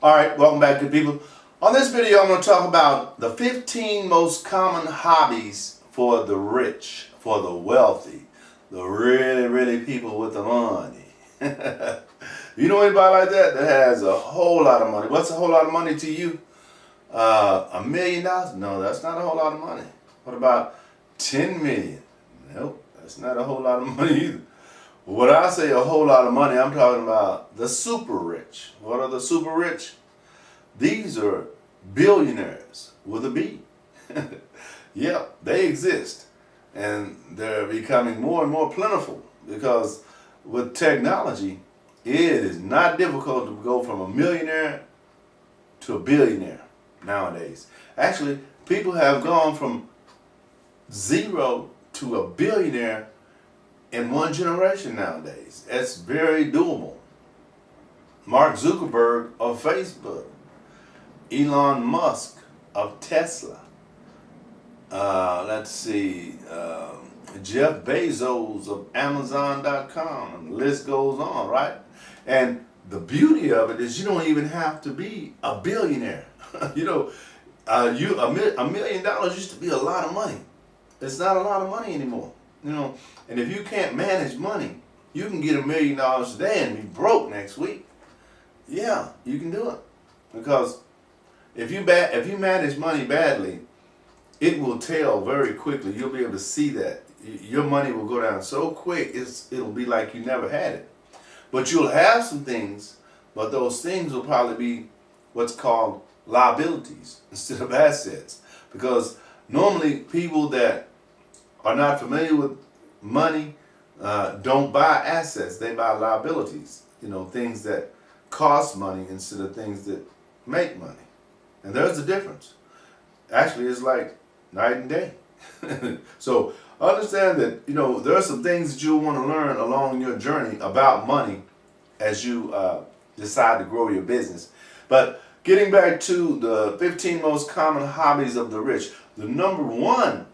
All right, welcome back, good people. On this video, I'm going to talk about the 15 most common hobbies for the rich, for the wealthy, the really people with the money. You know anybody like that has a whole lot of money? What's a whole lot of money to you? $1 million? No, that's not a whole lot of money. What about 10 million? Nope, that's not a whole lot of money either. When I say a whole lot of money, I'm talking about the super rich. What are the super rich? These are billionaires with a B. Yeah, they exist. And they're becoming more and more plentiful because with technology, it is not difficult to go from a millionaire to a billionaire nowadays. Actually, people have gone from zero to a billionaire in one generation nowadays. It's very doable. Mark Zuckerberg of Facebook, Elon Musk of Tesla, Jeff Bezos of Amazon.com, and the list goes on, right? And the beauty of it is you don't even have to be a billionaire. You know, $1 million used to be a lot of money. It's not a lot of money anymore. You know, and if you can't manage money, you can get $1 million today and be broke next week. Yeah, you can do it. Because if you manage money badly, it will tell very quickly. You'll be able to see that. Your money will go down so quick, it'll be like you never had it. But you'll have some things, but those things will probably be what's called liabilities instead of assets. Because normally people that are not familiar with money don't buy assets, they buy liabilities. You know, things that cost money instead of things that make money. And there's a difference. Actually, it's like night and day. So understand that, you know, there are some things that you'll want to learn along your journey about money as you decide to grow your business. But getting back to the 15 most common hobbies of the rich, the number one,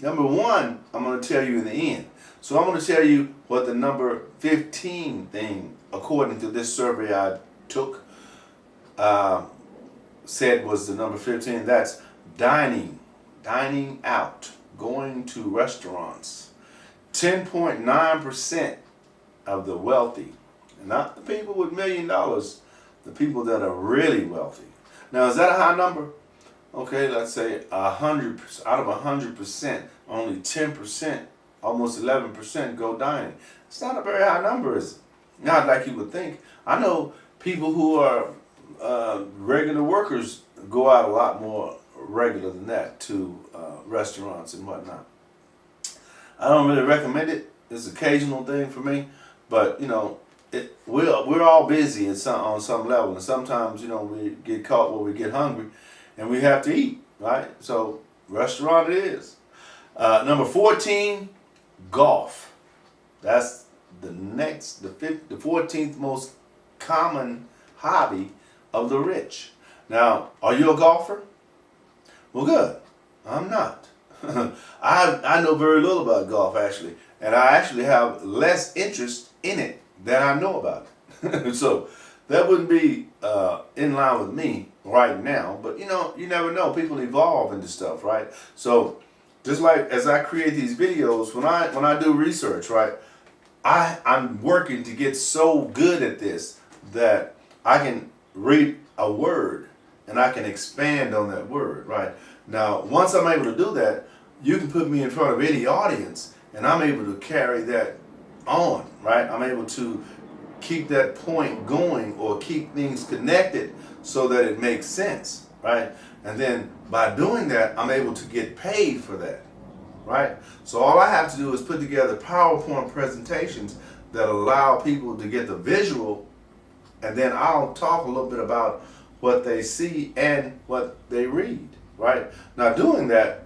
I'm going to tell you in the end. So I'm going to tell you what the number 15 thing, according to this survey I took, said was the number 15. That's dining out, going to restaurants. 10.9% of the wealthy, not the people with $1 million, the people that are really wealthy. Now, is that a high number? Okay, let's say 100%, out of 100%, only 10%, almost 11% go dining. It's not a very high number, is it? Not like you would think. I know people who are regular workers go out a lot more regular than that to restaurants and whatnot. I don't really recommend it. It's an occasional thing for me, but you know, we're all busy on some level, and sometimes, you know, we get caught where we get hungry and we have to eat, right? So restaurant it is. Number 14, golf. That's the 14th most common hobby of the rich. Now, are you a golfer? Well, good. I'm not. I know very little about golf, actually, and I actually have less interest in it than I know about it. So that wouldn't be in line with me right now, but you know, you never know. People evolve into stuff, right? So just like as I create these videos, when I do research, right, I'm working to get so good at this that I can read a word and I can expand on that word, right? Now, once I'm able to do that, you can put me in front of any audience and I'm able to carry that on, right? I'm able to keep that point going or keep things connected so that it makes sense, right? And then by doing that, I'm able to get paid for that, right? So all I have to do is put together PowerPoint presentations that allow people to get the visual, and then I'll talk a little bit about what they see and what they read, right? Now, doing that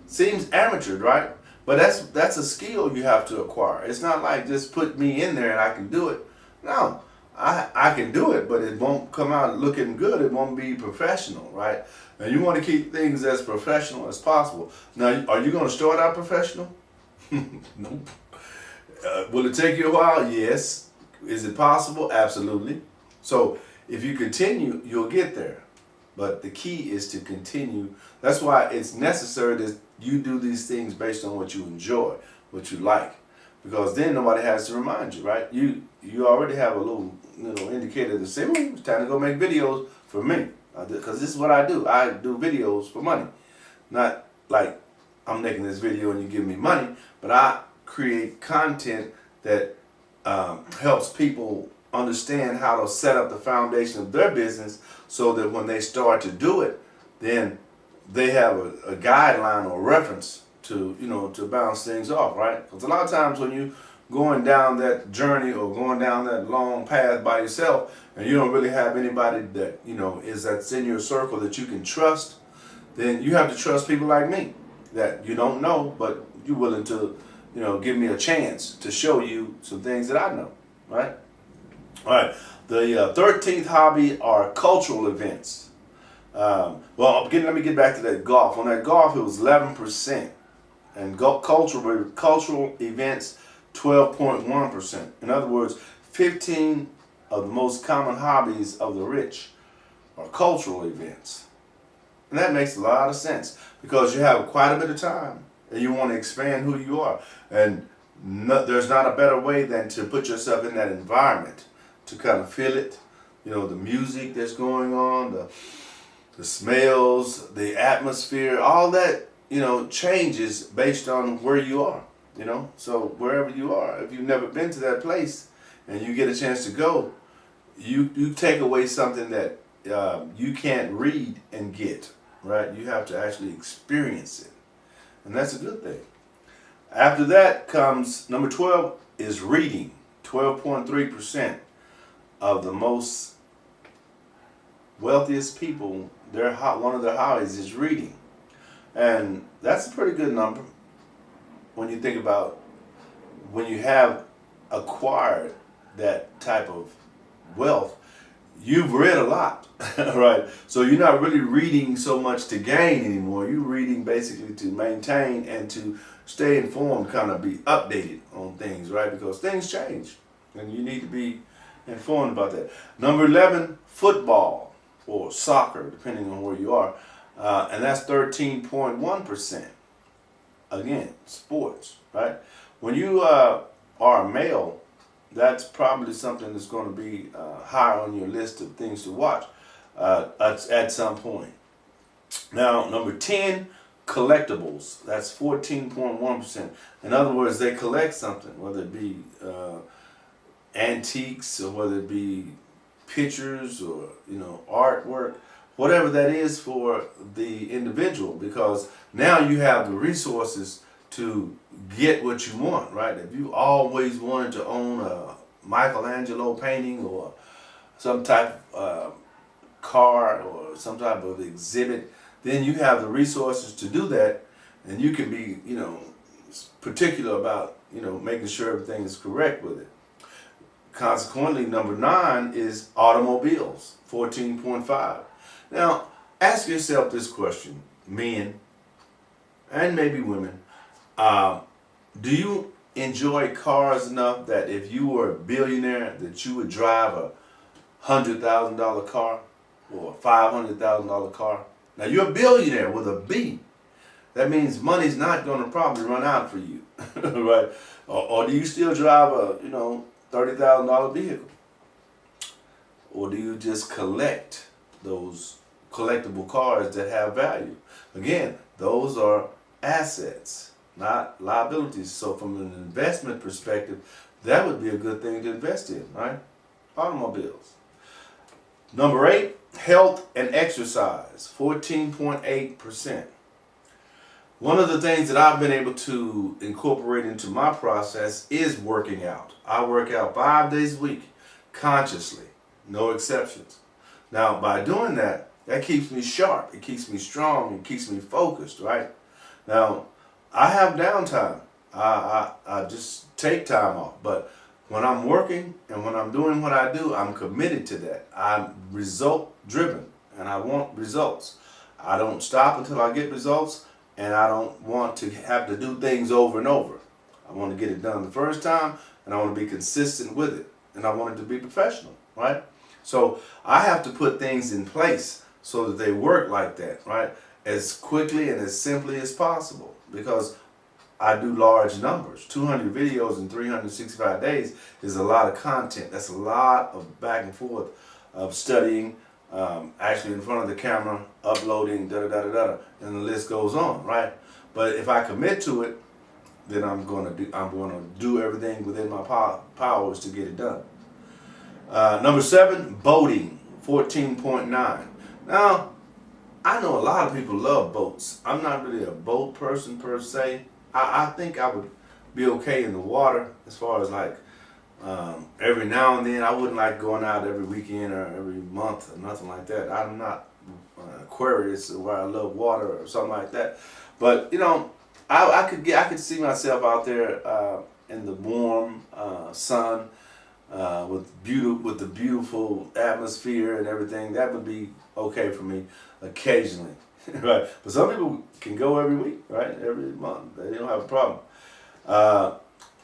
seems amateur, right? But that's a skill you have to acquire. It's not like just put me in there and I can do it. No, I can do it, but it won't come out looking good. It won't be professional, right? And you want to keep things as professional as possible. Now, are you going to start out professional? Nope. Will it take you a while? Yes. Is it possible? Absolutely. So if you continue, you'll get there. But the key is to continue. That's why it's necessary that you do these things based on what you enjoy, what you like. Because then nobody has to remind you, right? You already have a little indicator to say, "Ooh, it's time to go make videos for me." Because this is what I do. I do videos for money. Not like I'm making this video and you give me money, but I create content that helps people understand how to set up the foundation of their business so that when they start to do it, then they have a guideline or reference to to bounce things off, right? Because a lot of times when you going down that journey or going down that long path by yourself and you don't really have anybody that that's in your circle that you can trust, then you have to trust people like me that you don't know, but you're willing to give me a chance to show you some things that I know, right? All right, the 13th hobby are cultural events. Well, let me get back to that golf. On that golf, it was 11%, and cultural events 12.1%. In other words, 15 of the most common hobbies of the rich are cultural events, and that makes a lot of sense because you have quite a bit of time and you want to expand who you are, and there's not a better way than to put yourself in that environment to kind of feel it, the music that's going on, the smells, the atmosphere, all that, changes based on where you are, So wherever you are, if you've never been to that place and you get a chance to go, you take away something that you can't read and get, right? You have to actually experience it. And that's a good thing. After that comes number 12 is reading. 12.3% of the most wealthiest people, one of their hobbies is reading. And that's a pretty good number when you think about when you have acquired that type of wealth, you've read a lot, right? So you're not really reading so much to gain anymore. You're reading basically to maintain and to stay informed, kind of be updated on things, right? Because things change and you need to be informed about that. Number 11, football or soccer, depending on where you are. And that's 13.1%. Again, sports, right? When you are a male, that's probably something that's going to be higher on your list of things to watch at some point. Now, number 10, collectibles. That's 14.1%. In other words, they collect something, whether it be antiques or whether it be pictures or artwork, whatever that is for the individual, because now you have the resources to get what you want, right? If you always wanted to own a Michelangelo painting or some type of car or some type of exhibit, then you have the resources to do that, and you can be, particular about, making sure everything is correct with it. Consequently, number 9 is automobiles, 14.5. Now, ask yourself this question, men and maybe women. Do you enjoy cars enough that if you were a billionaire that you would drive a $100,000 car or a $500,000 car? Now, you're a billionaire with a B. That means money's not going to probably run out for you, right? Or do you still drive a, $30,000 vehicle? Or do you just collect those collectible cars that have value? Again, those are assets, not liabilities. So from an investment perspective, that would be a good thing to invest in, right? Automobiles. Number 8, health and exercise, 14.8%. One of the things that I've been able to incorporate into my process is working out. I work out 5 days a week, consciously, no exceptions. Now, by doing that, that keeps me sharp, it keeps me strong, it keeps me focused, right? Now, I have downtime. I just take time off, but when I'm working and when I'm doing what I do, I'm committed to that. I'm result driven and I want results. I don't stop until I get results, and I don't want to have to do things over and over. I want to get it done the first time, and I want to be consistent with it, and I want it to be professional, right? So I have to put things in place so that they work like that, right? As quickly and as simply as possible, because I do large numbers. 200 videos in 365 days is a lot of content. That's a lot of back and forth of studying, actually in front of the camera, uploading, da da da da da, and the list goes on, right? But if I commit to it, then I'm gonna do everything within my powers to get it done. Number 7, boating, 14.9. Now, I know a lot of people love boats. I'm not really a boat person per se. I think I would be okay in the water as far as like every now and then. I wouldn't like going out every weekend or every month or nothing like that. I'm not Aquarius where I love water or something like that. But you know, I could see myself out there in the warm sun with the beautiful atmosphere and everything. That would be okay for me occasionally. Right, but some people can go every week, right? Every month, they don't have a problem.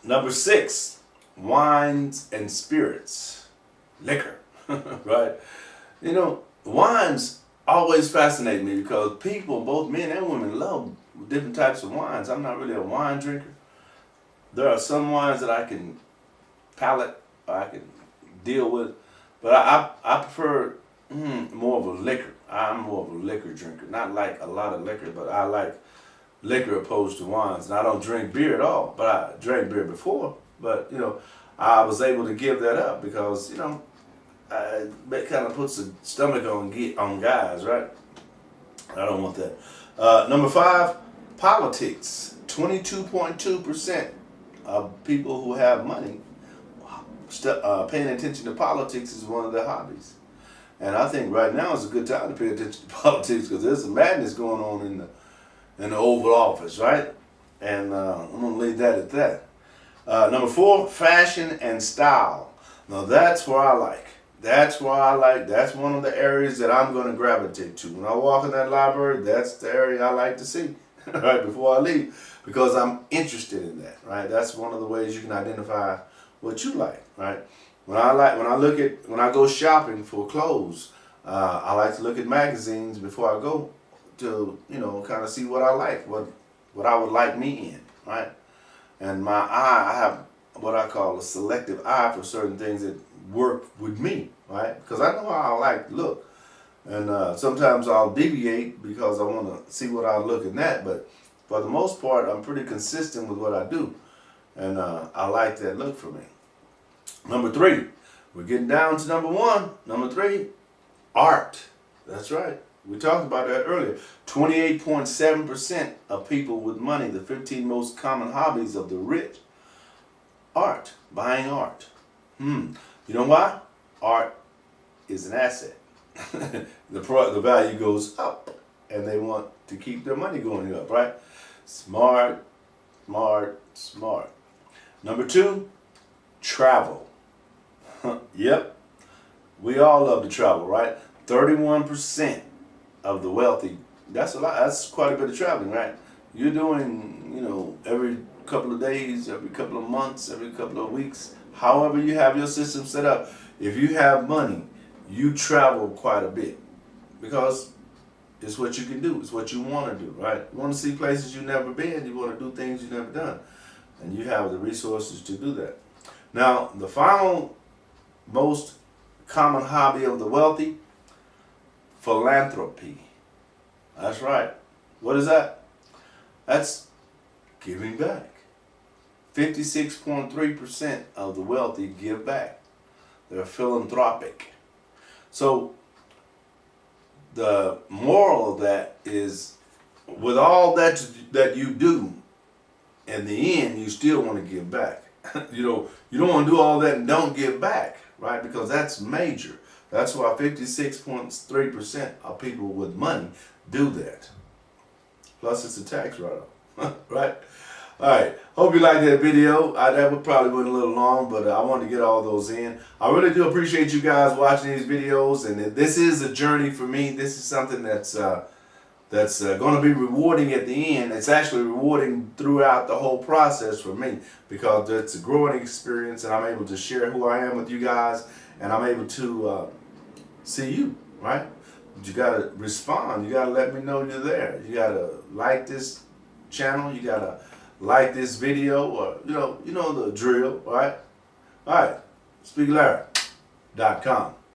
Number 6, wines and spirits, liquor, right? You know, wines always fascinate me because people, both men and women, love different types of wines. I'm not really a wine drinker. There are some wines that I can palate, or I can deal with, but I prefer more of a liquor. I'm more of a liquor drinker. Not like a lot of liquor, but I like liquor opposed to wines. And I don't drink beer at all, but I drank beer before. But, you know, I was able to give that up because, you know, that kind of puts the stomach on guys, right? I don't want that. Number 5, politics. 22.2% of people who have money paying attention to politics is one of their hobbies. And I think right now is a good time to pay attention to politics because there's some madness going on in the Oval Office, right? And I'm going to leave that at that. Number 4, fashion and style. Now that's where I like. That's one of the areas that I'm going to gravitate to. When I walk in that library, that's the area I like to see, right, before I leave, because I'm interested in that, right? That's one of the ways you can identify what you like, right? When I go shopping for clothes, I like to look at magazines before I go to, you know, kind of see what I like, what I would like me in, right? And I have what I call a selective eye for certain things that work with me, right? Because I know how I like to look. And sometimes I'll deviate because I want to see what I look in that, but for the most part, I'm pretty consistent with what I do. And I like that look for me. Number 3, we're getting down to number 1. Number 3, art. That's right. We talked about that earlier. 28.7% of people with money, the 15 most common hobbies of the rich. Art, buying art. You know why? Art is an asset. The value goes up, and they want to keep their money going up, right? Smart, smart, smart. Number 2, travel. Yep, we all love to travel, right? 31% of the wealthy. That's a lot. That's quite a bit of traveling, right? You're doing, you know, every couple of days, every couple of months, every couple of weeks, however you have your system set up. If you have money, you travel quite a bit because it's what you can do. It's what you want to do, right? You want to see places you've never been. You want to do things you've never done. And you have the resources to do that. Now, the final most common hobby of the wealthy, philanthropy. That's right. What is that? That's giving back. 56.3% of the wealthy give back. They're philanthropic. So the moral of that is, with all that you do, in the end, you still want to give back. You don't want to do all that and don't give back, right? Because that's major. That's why 56.3% of people with money do that. Plus, it's a tax write-off, right? All right. Hope you liked that video. That would probably went a little long, but I wanted to get all those in. I really do appreciate you guys watching these videos, and this is a journey for me. This is something that's going to be rewarding at the end. It's actually rewarding throughout the whole process for me because it's a growing experience, and I'm able to share who I am with you guys, and I'm able to see you, right? But you gotta respond. You gotta let me know you're there. You gotta like this channel. You gotta like this video, or you know the drill, right? All right, speaklarry.com.